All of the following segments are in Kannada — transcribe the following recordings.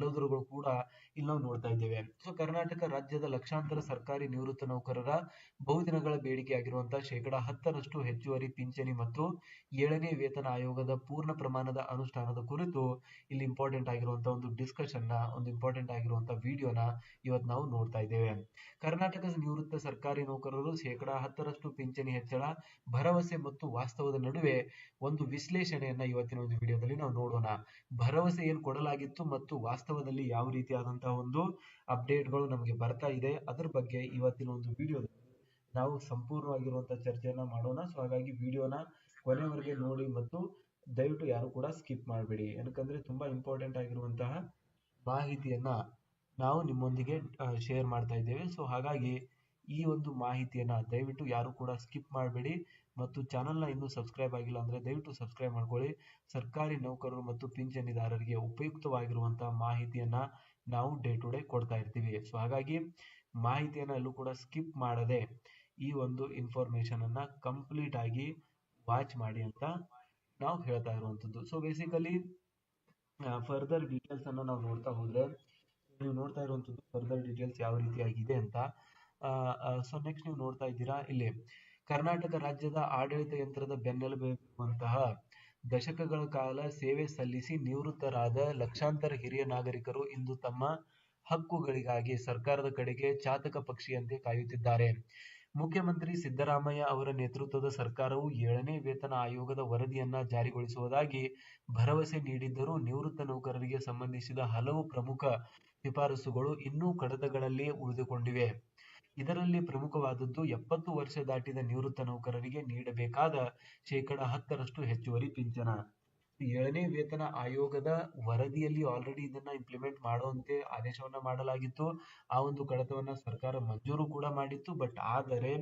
ಎಲ್ಲದರುಗಳು ಕೂಡ ಇಲ್ಲಿ ನಾವು ನೋಡ್ತಾ ಇದ್ದೇವೆ. ಸೊ ಕರ್ನಾಟಕ ರಾಜ್ಯದ ಲಕ್ಷಾಂತರ ಸರ್ಕಾರಿ ನಿವೃತ್ತ ನೌಕರರ ಬಹುದಿನಗಳ ಬೇಡಿಕೆ ಆಗಿರುವಂತಹ 10% ಹೆಚ್ಚುವರಿ ಪಿಂಚಣಿ ಮತ್ತು 7ನೇ ವೇತನ ಆಯೋಗದ ಪೂರ್ಣ ಪ್ರಮಾಣದ ಅನುಷ್ಠಾನದ ಕುರಿತು ಇಲ್ಲಿ ಇಂಪಾರ್ಟೆಂಟ್ ಆಗಿರುವಂತಹ ಒಂದು ಡಿಸ್ಕಷನ್ ನ, ಒಂದು ಇಂಪಾರ್ಟೆಂಟ್ ಆಗಿರುವಂತಹ ವಿಡಿಯೋನ ಇವತ್ತು ನಾವು ನೋಡ್ತಾ ಇದ್ದೇವೆ. ಕರ್ನಾಟಕದ ನಿವೃತ್ತ ಸರ್ಕಾರಿ ನೌಕರರು 10% ಪಿಂಚಣಿ ಹೆಚ್ಚಳ, ಭರವಸೆ ಮತ್ತು ವಾಸ್ತವದ ನಡುವೆ ಒಂದು ವಿಶ್ಲೇಷಣೆಯನ್ನ ಇವತ್ತಿನ ಒಂದು ವಿಡಿಯೋದಲ್ಲಿ ನಾವು ನೋಡೋಣ. ಭರವಸೆ ಏನು ಕೊಡಲಾಗಿತ್ತು ಮತ್ತು ವಾಸ್ತವದಲ್ಲಿ ಯಾವ ರೀತಿಯಾದಂತಹ ಒಂದು ಅಪ್ಡೇಟ್ಗಳು ನಮಗೆ ಬರ್ತಾ ಇದೆ ಅದರ ಬಗ್ಗೆ ಇವತ್ತಿನ ಒಂದು ವಿಡಿಯೋದಲ್ಲಿ ನಾವು ಸಂಪೂರ್ಣವಾಗಿರುವಂತಹ ಚರ್ಚೆಯನ್ನ ಮಾಡೋಣ. ಸೊ ಹಾಗಾಗಿ ವಿಡಿಯೋನ ಕೊನೆವರೆಗೆ ನೋಡಿ ಮತ್ತು ದಯವಿಟ್ಟು ಯಾರು ಕೂಡ ಸ್ಕಿಪ್ ಮಾಡಬೇಡಿ, ಯಾಕಂದ್ರೆ ತುಂಬಾ ಇಂಪಾರ್ಟೆಂಟ್ ಆಗಿರುವಂತಹ ಮಾಹಿತಿಯನ್ನ ನಾವು ನಿಮ್ಮೊಂದಿಗೆ ಶೇರ್ ಮಾಡ್ತಾ ಇದ್ದೇವೆ. ಸೊ ಹಾಗಾಗಿ ಈ ಒಂದು ಮಾಹಿತಿಯನ್ನ ದಯವಿಟ್ಟು ಯಾರು ಕೂಡ ಸ್ಕಿಪ್ ಮಾಡಬೇಡಿ ಮತ್ತು ಚಾನೆಲ್ನ ಇನ್ನೂ ಸಬ್ಸ್ಕ್ರೈಬ್ ಆಗಿಲ್ಲ ಅಂದ್ರೆ ದಯವಿಟ್ಟು ಸಬ್ಸ್ಕ್ರೈಬ್ ಮಾಡ್ಕೊಳ್ಳಿ. ಸರ್ಕಾರಿ ನೌಕರರು ಮತ್ತು ಪಿಂಚಣಿದಾರರಿಗೆ ಉಪಯುಕ್ತವಾಗಿರುವಂತಹ ಮಾಹಿತಿಯನ್ನ ನಾವು ಡೇ ಟು ಡೇ ಕೊಡ್ತಾ ಇರ್ತೀವಿ. ಸೊ ಹಾಗಾಗಿ ಮಾಹಿತಿಯನ್ನ ಎಲ್ಲೂ ಕೂಡ ಸ್ಕಿಪ್ ಮಾಡದೆ ಈ ಒಂದು ಇನ್ಫಾರ್ಮೇಶನ್ ಅನ್ನ ಕಂಪ್ಲೀಟ್ ಆಗಿ ವಾಚ್ ಮಾಡಿ ಅಂತ ನಾವು ಹೇಳ್ತಾ ಇರುವಂತದ್ದು. ಸೊ ಬೇಸಿಕಲಿ ಫರ್ದರ್ ಡೀಟೇಲ್ಸ್ ಅನ್ನ ನಾವು ನೋಡ್ತಾ ಹೋದ್ರೆ ನೀವು ನೋಡ್ತಾ ಇರುವಂತದ್ದು ಫರ್ದರ್ ಡೀಟೇಲ್ಸ್ ಯಾವ ರೀತಿಯಾಗಿದೆ ಅಂತ. ಸೊ ನೆಕ್ಸ್ಟ್ ನೀವು ನೋಡ್ತಾ ಇದ್ದೀರಾ ಇಲ್ಲಿ ಕರ್ನಾಟಕ ರಾಜ್ಯದ ಆಡಳಿತ ಯಂತ್ರದ ಬೆನ್ನೆಲುಬಾಗಿರುವಂತಹ ದಶಕಗಳ ಕಾಲ ಸೇವೆ ಸಲ್ಲಿಸಿ ನಿವೃತ್ತರಾದ ಲಕ್ಷಾಂತರ ಹಿರಿಯ ನಾಗರಿಕರು ಇಂದು ತಮ್ಮ ಹಕ್ಕುಗಳಿಗಾಗಿ ಸರ್ಕಾರದ ಕಡೆಗೆ ಚಾತಕ ಪಕ್ಷಿಯಂತೆ ಕಾಯುತ್ತಿದ್ದಾರೆ. ಮುಖ್ಯಮಂತ್ರಿ ಸಿದ್ದರಾಮಯ್ಯ ಅವರ ನೇತೃತ್ವದ ಸರ್ಕಾರವು 7ನೇ ವೇತನ ಆಯೋಗದ ವರದಿಯನ್ನ ಜಾರಿಗೊಳಿಸುವುದಾಗಿ ಭರವಸೆ ನೀಡಿದ್ದರೂ ನಿವೃತ್ತ ನೌಕರರಿಗೆ ಸಂಬಂಧಿಸಿದ ಹಲವು ಪ್ರಮುಖ ಶಿಫಾರಸುಗಳು ಇನ್ನೂ ಕಡತಗಳಲ್ಲೇ ಉಳಿದುಕೊಂಡಿವೆ. ಇದರಲ್ಲಿ ಪ್ರಮುಖವಾದದ್ದು 70 ವರ್ಷ ದಾಟಿದ ನಿವೃತ್ತ ನೌಕರರಿಗೆ ನೀಡಬೇಕಾದ 10% ಹೆಚ್ಚುವರಿ ಪಿಂಚಣ. 7ನೇ ವೇತನ ಆಯೋಗದ ವರದಿಯಲ್ಲಿ ಆಲ್ರೆಡಿ ಇದನ್ನ ಇಂಪ್ಲಿಮೆಂಟ್ ಮಾಡುವಂತೆ ಆದೇಶವನ್ನ ಮಾಡಲಾಗಿತ್ತು. ಆ ಒಂದು ಕಡತವನ್ನ ಸರ್ಕಾರ ಮಂಜೂರು ಕೂಡ ಮಾಡಿತ್ತು. ಬಟ್ ಆದರೆ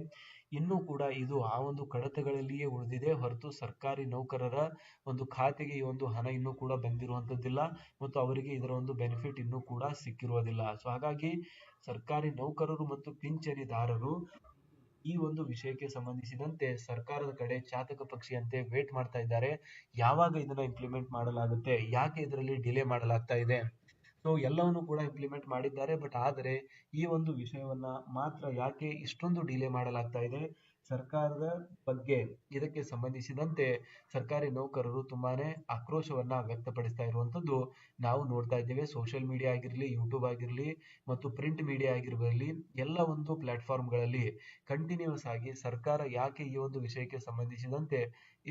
ಇನ್ನೂ ಕೂಡ ಇದು ಆ ಒಂದು ಕಡತಗಳಲ್ಲಿಯೇ ಉಳಿದಿದೆ ಹೊರತು ಸರ್ಕಾರಿ ನೌಕರರ ಒಂದು ಖಾತೆಗೆ ಈ ಒಂದು ಹಣ ಇನ್ನೂ ಕೂಡ ಬಂದಿರುವಂತದ್ದಿಲ್ಲ ಮತ್ತು ಅವರಿಗೆ ಇದರ ಒಂದು ಬೆನಿಫಿಟ್ ಇನ್ನೂ ಕೂಡ ಸಿಕ್ಕಿರುವುದಿಲ್ಲ. ಸೊ ಹಾಗಾಗಿ ಸರ್ಕಾರಿ ನೌಕರರು ಮತ್ತು ಪಿಂಚಣಿದಾರರು ಈ ಒಂದು ವಿಷಯಕ್ಕೆ ಸಂಬಂಧಿಸಿದಂತೆ ಸರ್ಕಾರದ ಕಡೆ ಚಾತಕ ಪಕ್ಷಿಯಂತೆ ವೇಟ್ ಮಾಡ್ತಾ ಇದ್ದಾರೆ. ಯಾವಾಗ ಇದನ್ನ ಇಂಪ್ಲಿಮೆಂಟ್ ಮಾಡಲಾಗುತ್ತೆ, ಯಾಕೆ ಇದರಲ್ಲಿ ಡಿಲೇ ಮಾಡಲಾಗ್ತಾ ಇದೆ. ಸೊ ಎಲ್ಲವನ್ನು ಕೂಡ ಇಂಪ್ಲಿಮೆಂಟ್ ಮಾಡಿದ್ದಾರೆ. ಬಟ್ ಆದರೆ ಈ ಒಂದು ವಿಷಯವನ್ನ ಮಾತ್ರ ಯಾಕೆ ಇಷ್ಟೊಂದು ಡಿಲೇ ಮಾಡಲಾಗ್ತಾ ಇದೆ, ಸರ್ಕಾರದ ಬಗ್ಗೆ ಇದಕ್ಕೆ ಸಂಬಂಧಿಸಿದಂತೆ ಸರ್ಕಾರಿ ನೌಕರರು ತುಂಬಾನೇ ಆಕ್ರೋಶವನ್ನ ವ್ಯಕ್ತಪಡಿಸ್ತಾ ಇರುವಂತದ್ದು ನಾವು ನೋಡ್ತಾ ಇದ್ದೇವೆ. ಸೋಷಿಯಲ್ ಮೀಡಿಯಾ ಆಗಿರ್ಲಿ, ಯೂಟ್ಯೂಬ್ ಆಗಿರ್ಲಿ ಮತ್ತು ಪ್ರಿಂಟ್ ಮೀಡಿಯಾ ಆಗಿರಲಿ ಎಲ್ಲ ಒಂದು ಪ್ಲಾಟ್ಫಾರ್ಮ್ಗಳಲ್ಲಿ ಕಂಟಿನ್ಯೂಸ್ ಆಗಿ ಸರ್ಕಾರ ಯಾಕೆ ಈ ಒಂದು ವಿಷಯಕ್ಕೆ ಸಂಬಂಧಿಸಿದಂತೆ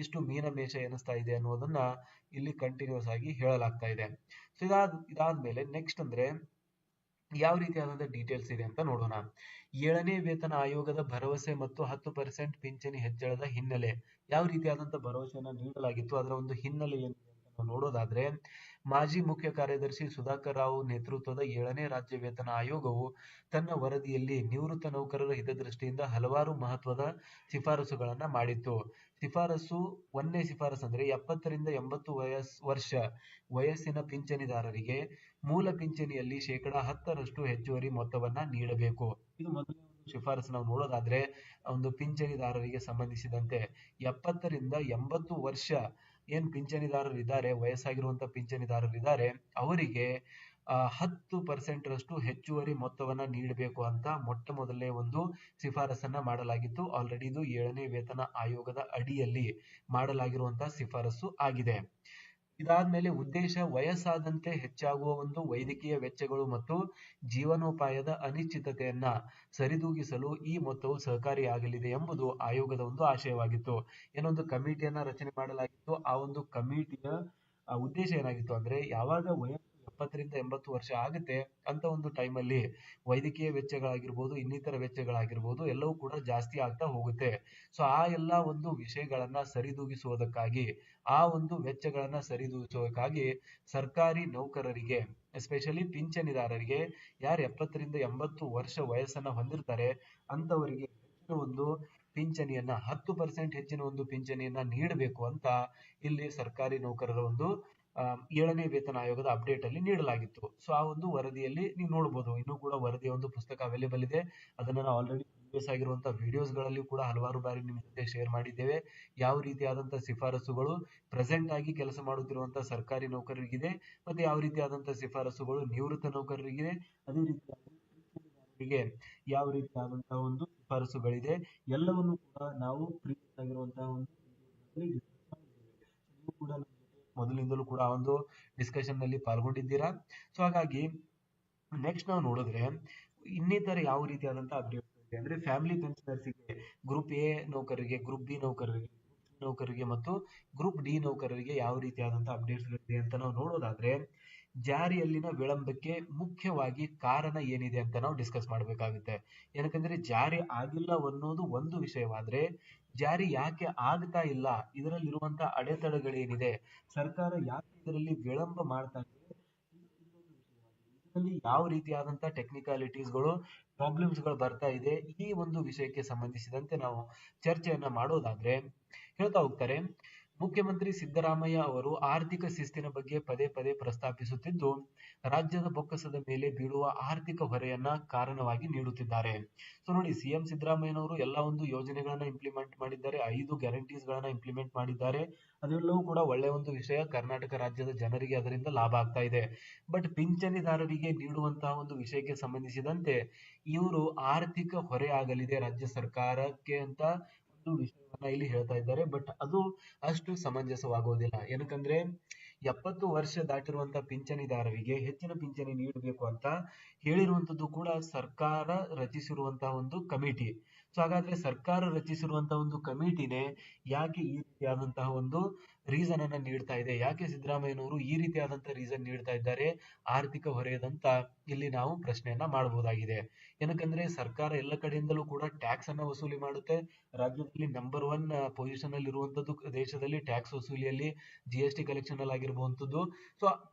ಇಷ್ಟು ಮೀನಮೇಷ ಎನಿಸ್ತಾ ಇದೆ ಅನ್ನೋದನ್ನ ಇಲ್ಲಿ ಕಂಟಿನ್ಯೂಸ್ ಆಗಿ ಹೇಳಲಾಗ್ತಾ ಇದೆ. ಸೊ ಇದಾದ್ಮೇಲೆ ನೆಕ್ಸ್ಟ್ ಅಂದ್ರೆ ಯಾವ ರೀತಿಯಾದಂತಹ ಡೀಟೇಲ್ಸ್ ಇದೆ ಅಂತ ನೋಡೋಣ. 7ನೇ ವೇತನ ಆಯೋಗದ ಭರವಸೆ ಮತ್ತು 10% ಪಿಂಚಣಿ ಹೆಚ್ಚಳದ ಹಿನ್ನೆಲೆ, ಯಾವ ರೀತಿಯಾದಂತಹ ಭರವಸೆಯನ್ನ ನೀಡಲಾಗಿತ್ತು, ಅದರ ಒಂದು ಹಿನ್ನೆಲೆ ಏನು ಅಂತ ನಾವು ನೋಡೋದಾದ್ರೆ, ಮಾಜಿ ಮುಖ್ಯ ಕಾರ್ಯದರ್ಶಿ ಸುಧಾಕರ್ ರಾವ್ ನೇತೃತ್ವದ 7ನೇ ರಾಜ್ಯ ವೇತನ ಆಯೋಗವು ತನ್ನ ವರದಿಯಲ್ಲಿ ನಿವೃತ್ತ ನೌಕರರ ಹಿತದೃಷ್ಟಿಯಿಂದ ಹಲವಾರು ಮಹತ್ವದ ಶಿಫಾರಸುಗಳನ್ನ ಮಾಡಿತ್ತು. ಒಂದನೇ ಶಿಫಾರಸು ಅಂದ್ರೆ 70 ರಿಂದ 80 ವರ್ಷ ವಯಸ್ಸಿನ ಪಿಂಚಣಿದಾರರಿಗೆ ಮೂಲ ಪಿಂಚಣಿಯಲ್ಲಿ 10% ಹೆಚ್ಚುವರಿ ಮೊತ್ತವನ್ನ ನೀಡಬೇಕು. ಇದು ಮೊದಲನೇ ಒಂದು ಶಿಫಾರಸು ನಾವು ನೋಡೋದಾದ್ರೆ ಒಂದು ಪಿಂಚಣಿದಾರರಿಗೆ ಸಂಬಂಧಿಸಿದಂತೆ 70 ರಿಂದ 80 ವರ್ಷ ಏನ್ ಪಿಂಚಣಿದಾರರು ಇದ್ದಾರೆ, ವಯಸ್ಸಾಗಿರುವಂತಹ ಪಿಂಚಣಿದಾರರು ಇದ್ದಾರೆ, ಅವರಿಗೆ 10% ಹೆಚ್ಚುವರಿ ಮೊತ್ತವನ್ನ ನೀಡಬೇಕು ಅಂತ ಮೊಟ್ಟ ಮೊದಲನೇ ಒಂದು ಶಿಫಾರಸನ್ನ ಮಾಡಲಾಗಿತ್ತು. ಆಲ್ರೆಡಿ ಇದು 7ನೇ ವೇತನ ಆಯೋಗದ ಅಡಿಯಲ್ಲಿ ಮಾಡಲಾಗಿರುವಂತಹ ಶಿಫಾರಸು ಆಗಿದೆ. ಇದಾದ್ಮೇಲೆ ಉದ್ದೇಶ ವಯಸ್ಸಾದಂತೆ ಹೆಚ್ಚಾಗುವ ಒಂದು ವೈದ್ಯಕೀಯ ವೆಚ್ಚಗಳು ಮತ್ತು ಜೀವನೋಪಾಯದ ಅನಿಶ್ಚಿತತೆಯನ್ನ ಸರಿದೂಗಿಸಲು ಈ ಮೊತ್ತವು ಸಹಕಾರಿಯಾಗಲಿದೆ ಎಂಬುದು ಆಯೋಗದ ಒಂದು ಆಶಯವಾಗಿತ್ತು. ಏನೊಂದು ಕಮಿಟಿಯನ್ನ ರಚನೆ ಮಾಡಲಾಗಿತ್ತು. ಆ ಒಂದು ಕಮಿಟಿಯ ಉದ್ದೇಶ ಏನಾಗಿತ್ತು ಅಂದ್ರೆ ಯಾವಾಗ ವಯಸ್ಸು 70 ರಿಂದ 80 ವರ್ಷ ಆಗುತ್ತೆ ಅಂತ ಒಂದು ಟೈಮಲ್ಲಿ ವೈದ್ಯಕೀಯ ವೆಚ್ಚಗಳಾಗಿರ್ಬೋದು, ಇನ್ನಿತರ ವೆಚ್ಚಗಳಾಗಿರ್ಬೋದು ಎಲ್ಲವೂ ಕೂಡ ಜಾಸ್ತಿ ಆಗ್ತಾ ಹೋಗುತ್ತೆ. ಸೊ ಆ ಎಲ್ಲಾ ಒಂದು ವಿಷಯಗಳನ್ನ ಸರಿದೂಗಿಸುವುದಕ್ಕಾಗಿ, ಆ ಒಂದು ವೆಚ್ಚಗಳನ್ನ ಸರಿದೂಗಿಸುವುದಕ್ಕಾಗಿ ಸರ್ಕಾರಿ ನೌಕರರಿಗೆ ಎಸ್ಪೆಷಲಿ ಪಿಂಚಣಿದಾರರಿಗೆ ಯಾರು 70 ರಿಂದ 80 ವರ್ಷ ವಯಸ್ಸನ್ನ ಹೊಂದಿರ್ತಾರೆ ಅಂತವರಿಗೆ ಹೆಚ್ಚಿನ ಒಂದು ಪಿಂಚಣಿಯನ್ನ 10% ಹೆಚ್ಚಿನ ಒಂದು ಪಿಂಚಣಿಯನ್ನ ನೀಡಬೇಕು ಅಂತ ಇಲ್ಲಿ ಸರ್ಕಾರಿ ನೌಕರರ ಒಂದು ಏಳನೇ ವೇತನ ಆಯೋಗದ ಅಪ್ಡೇಟ್ ಅಲ್ಲಿ ನೀಡಲಾಗಿತ್ತು. ಸೊ ಆ ಒಂದು ವರದಿಯಲ್ಲಿ ನೀವು ನೋಡಬಹುದು, ಇನ್ನೂ ಕೂಡ ವರದಿಯ ಒಂದು ಪುಸ್ತಕ ಅವೈಲೇಬಲ್ ಇದೆ. ಅದನ್ನ ನಾವು ಆಲ್ರೆಡಿ ಪ್ರೀವಿಯಸ್ ಆಗಿರುವಂತಹ ವಿಡಿಯೋಸ್ ಗಳಲ್ಲಿ ಕೂಡ ಹಲವಾರು ಬಾರಿ ನಿಮ್ಮ ಜೊತೆ ಶೇರ್ ಮಾಡಿದ್ದೇವೆ. ಯಾವ ರೀತಿಯಾದಂತಹ ಶಿಫಾರಸುಗಳು ಪ್ರೆಸೆಂಟ್ ಆಗಿ ಕೆಲಸ ಮಾಡುತ್ತಿರುವಂತಹ ಸರ್ಕಾರಿ ನೌಕರರಿಗಿದೆ, ಮತ್ತೆ ಯಾವ ರೀತಿಯಾದಂತಹ ಶಿಫಾರಸುಗಳು ನಿವೃತ್ತ ನೌಕರರಿಗಿದೆ, ಅದೇ ರೀತಿಯಾಗಿ ಪಿಂಚಣಿದಾರರಿಗೆ ಯಾವ ರೀತಿಯಾದಂತಹ ಒಂದು ಶಿಫಾರಸುಗಳಿದೆ, ಎಲ್ಲವನ್ನು ಕೂಡ ನಾವು ಪ್ರೀವಿಯಸ್ ಆಗಿರುವಂತಹ ಒಂದು ವಿಡಿಯೋಗಳಲ್ಲಿ ಡಿಸ್ಕಸ್ ಮಾಡಿದ್ದೇವೆ. ನೀವು ಕೂಡ ನಮ್ಮ ಜೊತೆ ಮೊದಲಿಂದಲೂ ಕೂಡ ಆ ಒಂದು ಡಿಸ್ಕಷನ್ ನಲ್ಲಿ ಪಾಲ್ಗೊಂಡಿದ್ದೀರಾ. ಸೊ ಹಾಗಾಗಿ ನೆಕ್ಸ್ಟ್ ನಾವು ನೋಡಿದ್ರೆ ಇನ್ನಿತರ ಯಾವ ರೀತಿಯಾದಂತಹ ಅಪ್ಡೇಟ್ ಇದೆ ಅಂದ್ರೆ ಫ್ಯಾಮಿಲಿ ಪೆನ್ಷನರ್ಸ್ಗೆ, ಗ್ರೂಪ್ ಎ ನೌಕರರಿಗೆ, ಗ್ರೂಪ್ ಬಿ ನೌಕರರಿಗೆ, ಗ್ರೂಪ್ ಸಿ ನೌಕರರಿಗೆ ಮತ್ತು ಗ್ರೂಪ್ ಡಿ ನೌಕರರಿಗೆ ಯಾವ ರೀತಿಯಾದಂತಹ ಅಪ್ಡೇಟ್ಸ್ ಗಳಿದೆ ಅಂತ ನಾವು ನೋಡೋದಾದ್ರೆ, ಜಾರಿಯಲ್ಲಿನ ವಿಳಂಬಕ್ಕೆ ಮುಖ್ಯವಾಗಿ ಕಾರಣ ಏನಿದೆ ಅಂತ ನಾವು ಡಿಸ್ಕಸ್ ಮಾಡಬೇಕಾಗುತ್ತೆ. ಏನಕ್ಕಂದ್ರೆ ಜಾರಿ ಆಗಿಲ್ಲ ಅನ್ನೋದು ಒಂದು ವಿಷಯವಾದ್ರೆ, ಜಾರಿ ಯಾಕೆ ಆಗ್ತಾ ಇಲ್ಲ, ಇದರಲ್ಲಿರುವಂತಹ ಅಡೆತಡೆಗಳೇನಿದೆ, ಸರ್ಕಾರ ಯಾಕೆ ಇದರಲ್ಲಿ ವಿಳಂಬ ಮಾಡ್ತಾ ಇದೆ, ಇದರಲ್ಲಿ ಯಾವ ರೀತಿಯಾದಂತಹ ಟೆಕ್ನಿಕಾಲಿಟೀಸ್ಗಳು ಪ್ರಾಬ್ಲಮ್ಸ್ ಗಳು ಬರ್ತಾ ಇದೆ, ಈ ಒಂದು ವಿಷಯಕ್ಕೆ ಸಂಬಂಧಿಸಿದಂತೆ ನಾವು ಚರ್ಚೆಯನ್ನ ಮಾಡೋದಾದ್ರೆ ಹೇಳ್ತಾ ಹೋಗ್ತಾರೆ. ಮುಖ್ಯಮಂತ್ರಿ ಸಿದ್ದರಾಮಯ್ಯ ಅವರು ಆರ್ಥಿಕ ಶಿಸ್ತಿನ ಬಗ್ಗೆ ಪದೇ ಪದೇ ಪ್ರಸ್ತಾಪಿಸುತ್ತಿದ್ದು, ರಾಜ್ಯದ ಬೊಕ್ಕಸದ ಮೇಲೆ ಬೀಳುವ ಆರ್ಥಿಕ ಹೊರೆಯನ್ನ ಕಾರಣವಾಗಿ ನೀಡುತ್ತಿದ್ದಾರೆ. ಸೊ ನೋಡಿ, ಸಿಎಂ ಸಿದ್ದರಾಮಯ್ಯನವರು ಎಲ್ಲ ಒಂದು ಯೋಜನೆಗಳನ್ನ ಇಂಪ್ಲಿಮೆಂಟ್ ಮಾಡಿದ್ದಾರೆ, 5 ಗ್ಯಾರಂಟೀಸ್ ಗಳನ್ನ ಇಂಪ್ಲಿಮೆಂಟ್ ಮಾಡಿದ್ದಾರೆ. ಅದೆಲ್ಲವೂ ಕೂಡ ಒಳ್ಳೆಯ ಒಂದು ವಿಷಯ, ಕರ್ನಾಟಕ ರಾಜ್ಯದ ಜನರಿಗೆ ಅದರಿಂದ ಲಾಭ ಆಗ್ತಾ ಇದೆ. ಬಟ್ ಪಿಂಚಣಿದಾರರಿಗೆ ನೀಡುವಂತಹ ಒಂದು ವಿಷಯಕ್ಕೆ ಸಂಬಂಧಿಸಿದಂತೆ ಇವರು ಆರ್ಥಿಕ ಹೊರೆ ಆಗಲಿದೆ ರಾಜ್ಯ ಸರ್ಕಾರಕ್ಕೆ ಅಂತ ಒಂದು ವಿಷಯವನ್ನ ಇಲ್ಲಿ ಹೇಳ್ತಾ ಇದ್ದಾರೆ. ಬಟ್ ಅದು ಅಷ್ಟು ಸಮಂಜಸವಾಗುವುದಿಲ್ಲ. ಏನಕ್ಕಂದ್ರೆ 70 ವರ್ಷ ದಾಟಿರುವಂತಹ ಪಿಂಚಣಿದಾರರಿಗೆ ಹೆಚ್ಚಿನ ಪಿಂಚಣಿ ನೀಡಬೇಕು ಅಂತ ಹೇಳಿರುವಂತದ್ದು ಕೂಡ ಸರ್ಕಾರ ರಚಿಸಿರುವಂತಹ ಒಂದು ಕಮಿಟಿ. ಸೊ ಹಾಗಾದ್ರೆ ಸರ್ಕಾರ ರಚಿಸಿರುವಂತಹ ಒಂದು ಕಮಿಟಿನೇ ಯಾಕೆ ಈ ರೀತಿಯಾದಂತಹ ಒಂದು ರೀಸನ್ ಅನ್ನ ನೀಡ್ತಾ ಇದೆ, ಯಾಕೆ ಸಿದ್ದರಾಮಯ್ಯನವರು ಈ ರೀತಿಯಾದಂತಹ ರೀಸನ್ ನೀಡ್ತಾ ಇದ್ದಾರೆ ಆರ್ಥಿಕ ಹೊರೆಯದಂತ ಇಲ್ಲಿ ನಾವು ಪ್ರಶ್ನೆಯನ್ನ ಮಾಡಬಹುದಾಗಿದೆ. ಏನಕ್ಕಂದ್ರೆ ಸರ್ಕಾರ ಎಲ್ಲ ಕಡೆಯಿಂದಲೂ ಕೂಡ ಟ್ಯಾಕ್ಸ್ ಅನ್ನ ವಸೂಲಿ ಮಾಡುತ್ತೆ. ರಾಜ್ಯದಲ್ಲಿ ನಂಬರ್ 1 ಪೊಸಿಷನ್ ಅಲ್ಲಿ ಇರುವಂತದ್ದು ದೇಶದಲ್ಲಿ ಟ್ಯಾಕ್ಸ್ ವಸೂಲಿಯಲ್ಲಿ, GST ಕಲೆಕ್ಷನ್ ಅಲ್ಲಿ ಆಗಿರುವಂತದ್ದು. ಸೊ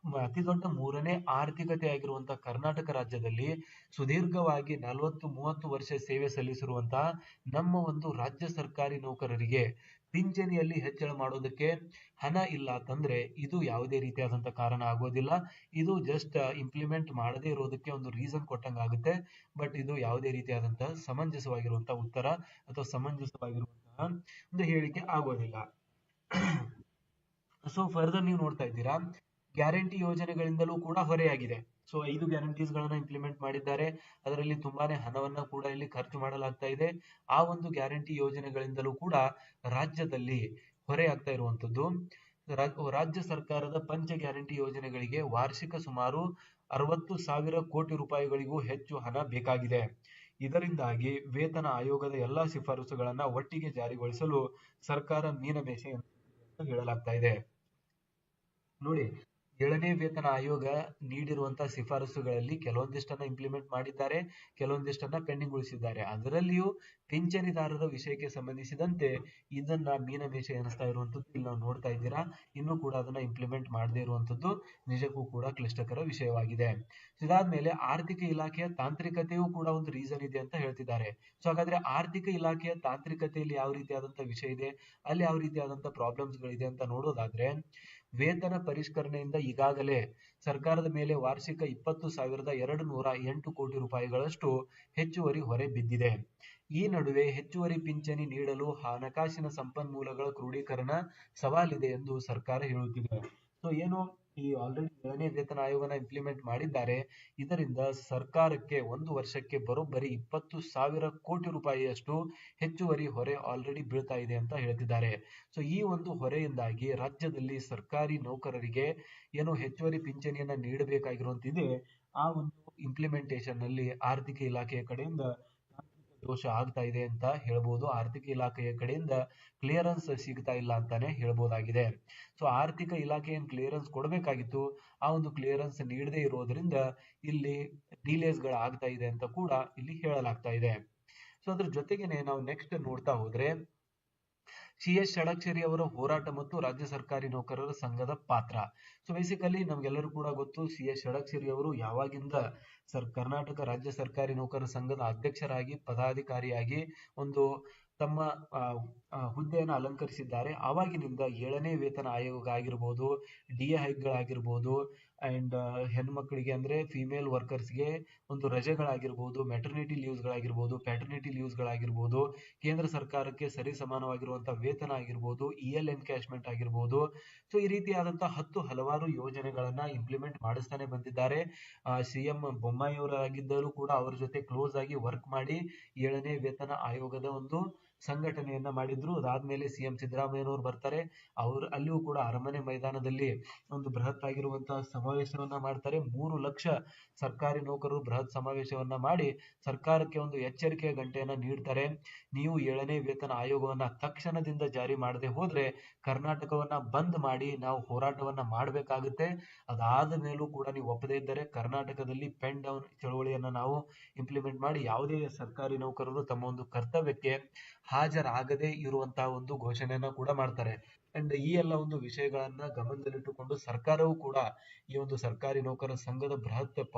ಅತಿ ದೊಡ್ಡ 3ನೇ ಆರ್ಥಿಕತೆ ಆಗಿರುವಂತಹ ಕರ್ನಾಟಕ ರಾಜ್ಯದಲ್ಲಿ ಸುದೀರ್ಘವಾಗಿ 40-30 ವರ್ಷ ಸೇವೆ ಸಲ್ಲಿಸಿರುವಂತಹ ನಮ್ಮ ಒಂದು ರಾಜ್ಯ ಸರ್ಕಾರಿ ನೌಕರರಿಗೆ ಪಿಂಚಣಿಯಲ್ಲಿ ಹೆಚ್ಚಳ ಮಾಡೋದಕ್ಕೆ ಹಣ ಇಲ್ಲ ಅಂತಂದ್ರೆ ಇದು ಯಾವುದೇ ರೀತಿಯಾದಂತಹ ಕಾರಣ ಆಗೋದಿಲ್ಲ. ಇದು ಜಸ್ಟ್ ಇಂಪ್ಲಿಮೆಂಟ್ ಮಾಡದೇ ಇರೋದಕ್ಕೆ ಒಂದು ರೀಸನ್ ಕೊಟ್ಟಂಗ ಆಗುತ್ತೆ. ಬಟ್ ಇದು ಯಾವುದೇ ರೀತಿಯಾದಂತಹ ಸಮಂಜಸವಾಗಿರುವಂತಹ ಉತ್ತರ ಅಥವಾ ಸಮಂಜಸವಾಗಿರುವಂತಹ ಒಂದು ಹೇಳಿಕೆ ಆಗೋದಿಲ್ಲ. ಸೊ ಫರ್ದರ್ ನೀವು ನೋಡ್ತಾ ಇದ್ದೀರಾ, ಗ್ಯಾರಂಟಿ ಯೋಜನೆಗಳಿಂದಲೂ ಕೂಡ ಹೊರೆಯಾಗಿದೆ. ಸೊ 5 ಗ್ಯಾರಂಟೀಸ್ ಗಳನ್ನ ಇಂಪ್ಲಿಮೆಂಟ್ ಮಾಡಿದ್ದಾರೆ, ಅದರಲ್ಲಿ ತುಂಬಾನೇ ಹಣವನ್ನ ಕೂಡ ಇಲ್ಲಿ ಖರ್ಚು ಮಾಡಲಾಗ್ತಾ ಇದೆ. ಆ ಒಂದು ಗ್ಯಾರಂಟಿ ಯೋಜನೆಗಳಿಂದಲೂ ಕೂಡ ರಾಜ್ಯದಲ್ಲಿ ಹೊರೆ ಆಗ್ತಾ ಇರುವಂತದ್ದು. ರಾಜ್ಯ ಸರ್ಕಾರದ ಪಂಚ ಗ್ಯಾರಂಟಿ ಯೋಜನೆಗಳಿಗೆ ವಾರ್ಷಿಕ ಸುಮಾರು 60,000 ಕೋಟಿ ರೂಪಾಯಿಗಳಿಗೂ ಹೆಚ್ಚು ಹಣ ಬೇಕಾಗಿದೆ. ಇದರಿಂದಾಗಿ ವೇತನ ಆಯೋಗದ ಎಲ್ಲಾ ಶಿಫಾರಸುಗಳನ್ನ ಒಟ್ಟಿಗೆ ಜಾರಿಗೊಳಿಸಲು ಸರ್ಕಾರ ಮೀನಮೇಷ ಅಂತ ಹೇಳಲಾಗ್ತಾ ಇದೆ. ನೋಡಿ, 7ನೇ ವೇತನ ಆಯೋಗ ನೀಡಿರುವಂತಹ ಶಿಫಾರಸುಗಳಲ್ಲಿ ಕೆಲವೊಂದಿಷ್ಟನ್ನ ಇಂಪ್ಲಿಮೆಂಟ್ ಮಾಡಿದ್ದಾರೆ, ಕೆಲವೊಂದಿಷ್ಟನ್ನ ಪೆಂಡಿಂಗ್ ಉಳಿಸಿದ್ದಾರೆ. ಅದರಲ್ಲಿಯೂ ಪಿಂಚಣಿದಾರರ ವಿಷಯಕ್ಕೆ ಸಂಬಂಧಿಸಿದಂತೆ ಇದನ್ನ ಮೀನಮೇಷ ಎನಿಸ್ತಾ ಇರುವಂತದ್ದು ಇಲ್ಲಿ ನಾವು ನೋಡ್ತಾ ಇದ್ದೀರಾ. ಇನ್ನೂ ಕೂಡ ಅದನ್ನ ಇಂಪ್ಲಿಮೆಂಟ್ ಮಾಡದೇ ಇರುವಂತದ್ದು ನಿಜಕ್ಕೂ ಕೂಡ ಕ್ಲಿಷ್ಟಕರ ವಿಷಯವಾಗಿದೆ. ಇದಾದ್ಮೇಲೆ ಆರ್ಥಿಕ ಇಲಾಖೆಯ ತಾಂತ್ರಿಕತೆಯೂ ಕೂಡ ಒಂದು ರೀಸನ್ ಇದೆ ಅಂತ ಹೇಳ್ತಿದ್ದಾರೆ. ಸೊ ಹಾಗಾದ್ರೆ ಆರ್ಥಿಕ ಇಲಾಖೆಯ ತಾಂತ್ರಿಕತೆಯಲ್ಲಿ ಯಾವ ರೀತಿಯಾದಂತಹ ವಿಷಯ ಇದೆ, ಅಲ್ಲಿ ಯಾವ ರೀತಿಯಾದಂತಹ ಪ್ರಾಬ್ಲಮ್ಸ್ ಗಳಿದೆ ಅಂತ ನೋಡೋದಾದ್ರೆ, ವೇತನ ಪರಿಷ್ಕರಣೆಯಿಂದ ಈಗಾಗಲೇ ಸರ್ಕಾರದ ಮೇಲೆ ವಾರ್ಷಿಕ 20,208 ಕೋಟಿ ರೂಪಾಯಿಗಳಷ್ಟು ಹೆಚ್ಚುವರಿ ಹೊರೆ ಬಿದ್ದಿದೆ. ಈ ನಡುವೆ ಹೆಚ್ಚುವರಿ ಪಿಂಚಣಿ ನೀಡಲು ಹಣಕಾಸಿನ ಸಂಪನ್ಮೂಲಗಳ ಕ್ರೋಢೀಕರಣ ಸವಾಲಿದೆ ಎಂದು ಸರ್ಕಾರ ಹೇಳುತ್ತಿದೆ. ಸೊ ಏನು, ಈ ಆಲ್ರೆಡಿ 7ನೇ ವೇತನ ಆಯೋಗನ ಇಂಪ್ಲಿಮೆಂಟ್ ಮಾಡಿದ್ದಾರೆ. ಇದರಿಂದ ಸರ್ಕಾರಕ್ಕೆ ಒಂದು ವರ್ಷಕ್ಕೆ ಬರೋಬ್ಬರಿ 20,000 ಕೋಟಿ ರೂಪಾಯಿಯಷ್ಟು ಹೆಚ್ಚುವರಿ ಹೊರೆ ಆಲ್ರೆಡಿ ಬೀಳ್ತಾ ಇದೆ ಅಂತ ಹೇಳ್ತಿದ್ದಾರೆ. ಸೊ ಈ ಒಂದು ಹೊರೆಯಿಂದಾಗಿ ರಾಜ್ಯದಲ್ಲಿ ಸರ್ಕಾರಿ ನೌಕರರಿಗೆ ಏನು ಹೆಚ್ಚುವರಿ ಪಿಂಚಣಿಯನ್ನ ನೀಡಬೇಕಾಗಿರುವಂತಿದೆ, ಆ ಒಂದು ಇಂಪ್ಲಿಮೆಂಟೇಷನ್ ನಲ್ಲಿ ಆರ್ಥಿಕ ಇಲಾಖೆಯ ಕಡೆಯಿಂದ ದೋಷ ಆಗ್ತಾ ಇದೆ ಅಂತ ಹೇಳ್ಬೋದು. ಆರ್ಥಿಕ ಇಲಾಖೆಯ ಕಡೆಯಿಂದ ಕ್ಲಿಯರೆನ್ಸ್ ಸಿಗ್ತಾ ಇಲ್ಲ ಅಂತಾನೆ ಹೇಳ್ಬೋದಾಗಿದೆ. ಸೊ ಆರ್ಥಿಕ ಇಲಾಖೆ ಏನ್ ಕ್ಲಿಯರೆನ್ಸ್ ಕೊಡಬೇಕಾಗಿತ್ತು, ಆ ಒಂದು ಕ್ಲಿಯರೆನ್ಸ್ ನೀಡದೇ ಇರೋದ್ರಿಂದ ಇಲ್ಲಿ ಡಿಲೇಸ್ ಗಳು ಆಗ್ತಾ ಇದೆ ಅಂತ ಕೂಡ ಇಲ್ಲಿ ಹೇಳಲಾಗ್ತಾ ಇದೆ. ಸೊ ಅದ್ರ ಜೊತೆಗೇನೆ ನಾವು ನೆಕ್ಸ್ಟ್ ನೋಡ್ತಾ ಹೋದ್ರೆ, CS ಷಡಕ್ಷರಿ ಅವರ ಹೋರಾಟ ಮತ್ತು ರಾಜ್ಯ ಸರ್ಕಾರಿ ನೌಕರರ ಸಂಘದ ಪಾತ್ರ. ಸೊ ಬೇಸಿಕಲಿ ನಮ್ಗೆಲ್ಲರೂ ಕೂಡ ಗೊತ್ತು, CS ಷಡಕ್ಷರಿ ಅವರು ಯಾವಾಗಿಂದ ಕರ್ನಾಟಕ ರಾಜ್ಯ ಸರ್ಕಾರಿ ನೌಕರರ ಸಂಘದ ಅಧ್ಯಕ್ಷರಾಗಿ ಪದಾಧಿಕಾರಿಯಾಗಿ ಒಂದು ತಮ್ಮ ಹುದ್ದೆಯನ್ನು ಅಲಂಕರಿಸಿದ್ದಾರೆ. ಆವಾಗಿನಿಂದ 7ನೇ ವೇತನ ಆಯೋಗ ಆಗಿರ್ಬೋದು, ಡಿಎ ಹೈಕ್ಗಳಾಗಿರ್ಬೋದು ಅಂಡ್ ಹೆಣ್ಮಕ್ಳಿಗೆ ಅಂದ್ರೆ ಫಿಮೇಲ್ ವರ್ಕರ್ಸ್ಗೆ ಒಂದು ರಜೆಗಳಾಗಿರ್ಬೋದು, ಮೆಟರ್ನಿಟಿ ಲೀವ್ಸ್ಗಳಾಗಿರ್ಬೋದು, ಪ್ಯಾಟರ್ನಿಟಿ ಲೀವ್ಸ್ಗಳಾಗಿರ್ಬೋದು, ಕೇಂದ್ರ ಸರ್ಕಾರಕ್ಕೆ ಸರಿ ಸಮಾನವಾಗಿರುವಂತಹ ವೇತನ ಆಗಿರ್ಬೋದು, ಇಎಲ್ ಎನ್ಕ್ಯಾಶ್ಮೆಂಟ್ ಆಗಿರ್ಬೋದು. ಸೊ ಈ ರೀತಿಯಾದಂತಹ ಹಲವಾರು ಯೋಜನೆಗಳನ್ನ ಇಂಪ್ಲಿಮೆಂಟ್ ಮಾಡಿಸ್ತಾನೆ ಬಂದಿದ್ದಾರೆ. ಸಿಎಂ ಬೊಮ್ಮಾಯಿ ಅವರಾಗಿದ್ದರೂ ಕೂಡ ಅವ್ರ ಜೊತೆ ಕ್ಲೋಸ್ ಆಗಿ ವರ್ಕ್ ಮಾಡಿ 7ನೇ ವೇತನ ಆಯೋಗದ ಒಂದು ಸಂಘಟನೆಯನ್ನ ಮಾಡಿದ್ರು. ಅದಾದ್ಮೇಲೆ ಸಿಎಂ ಸಿದ್ದರಾಮಯ್ಯನವರು ಬರ್ತಾರೆ. ಅಲ್ಲಿಯೂ ಕೂಡ ಅರಮನೆ ಮೈದಾನದಲ್ಲಿ ಒಂದು ಬೃಹತ್ ಆಗಿರುವಂತಹ ಸಮಾವೇಶವನ್ನ ಮಾಡ್ತಾರೆ. 3 ಲಕ್ಷ ಸರ್ಕಾರಿ ನೌಕರರು ಬೃಹತ್ ಸಮಾವೇಶವನ್ನ ಮಾಡಿ ಸರ್ಕಾರಕ್ಕೆ ಒಂದು ಎಚ್ಚರಿಕೆಯ ಗಂಟೆಯನ್ನ ನೀಡ್ತಾರೆ. ನೀವು 7ನೇ ವೇತನ ಆಯೋಗವನ್ನ ತಕ್ಷಣದಿಂದ ಜಾರಿ ಮಾಡದೆ ಹೋದ್ರೆ ಕರ್ನಾಟಕವನ್ನ ಬಂದ್ ಮಾಡಿ ನಾವು ಹೋರಾಟವನ್ನ ಮಾಡಬೇಕಾಗುತ್ತೆ. ಅದಾದ ಮೇಲೂ ಕೂಡ ನೀವು ಒಪ್ಪದೇ ಇದ್ದರೆ ಕರ್ನಾಟಕದಲ್ಲಿ ಪೆನ್ ಡೌನ್ ಚಳವಳಿಯನ್ನ ನಾವು ಇಂಪ್ಲಿಮೆಂಟ್ ಮಾಡಿ ಯಾವುದೇ ಸರ್ಕಾರಿ ನೌಕರರು ತಮ್ಮ ಒಂದು ಕರ್ತವ್ಯಕ್ಕೆ ಹಾಜರಾಗದೇ ಇರುವಂತಹ ಒಂದು ಘೋಷಣೆಯನ್ನ ಕೂಡ ಮಾಡ್ತಾರೆ. ಅಂಡ್ ಈ ಎಲ್ಲ ಒಂದು ವಿಷಯಗಳನ್ನ ಗಮನದಲ್ಲಿಟ್ಟುಕೊಂಡು ಸರ್ಕಾರವು ಕೂಡ ಈ ಒಂದು ಸರ್ಕಾರಿ ನೌಕರರ ಸಂಘದ ಬೃಹತ್ ಪವರ್